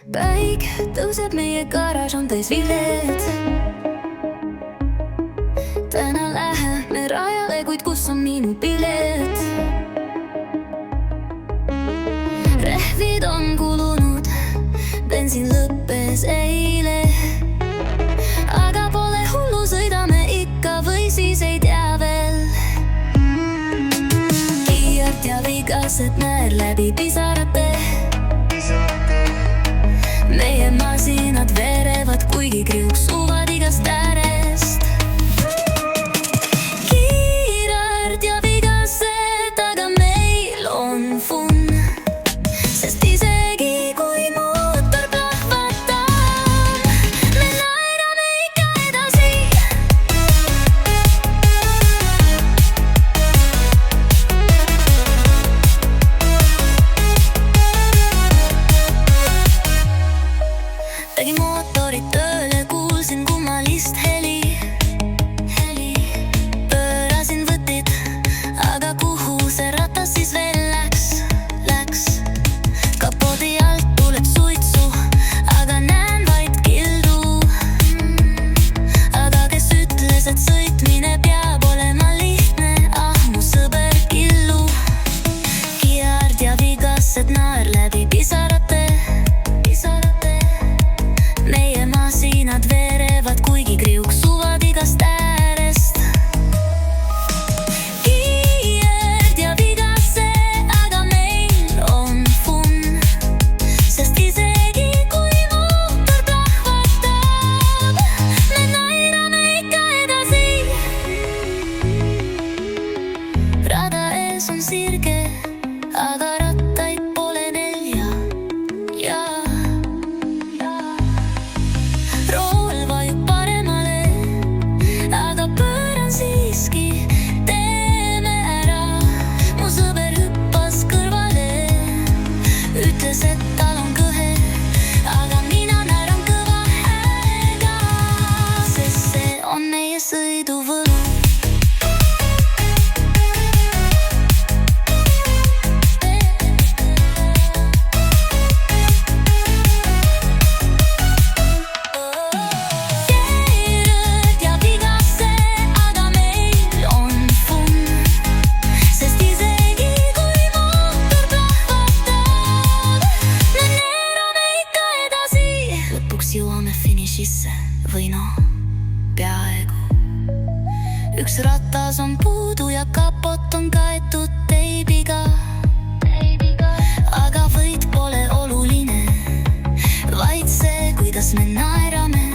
päike tõuseb, meie garaaž on täis vilet. Täna läheme rajale, kuid kus on minu pilet? Rehvid on kulunud, bensiin lõppes eile. Aga pole hullu, sõidame ikka või siis ei tea veel. Kiirt ja vigased näer läbi pisarate. Meie masinad verevad, kuigi kriuksuvad igast äärest. Kiirart ja vigased, aga meil on fun. Sest isegi kui mootor plahvatab, me naerame ikka edasi. Tegin mootorit tööle, kuulsin kummalist heli. Pöörasin võtit, aga kuhu see ratas siis veel läks? Kapodi alt tuleb suitsu, aga näen vaid kildu. Aga kes ütles, et sõitmine peab olema lihtne? Ah, mu sõber Killu. Kiiard ja vigased naer läbi pisarate. Meie masinad verevad, kuigi kriuksuvad igast äärest. Kiired ja vigased, aga meil on fun. Sest isegi kui mootor plahvatab, me naerame ikka edasi. Rada ees on sirge, aga rattaid pole nelja. Rool vajub paremale, aga pööran siiski, teeme ära. Mu sõber hüppas kõrvale, ütles, et tal on kõhe, aga mina naeran kõva häälega, sest see on meie sõidu võlu. Jõuame finišisse või noh, peaaegu. Üks ratas on puudu ja kapot on kaetud teibiga. Aga võit pole oluline, vaid see, kuidas me naerame.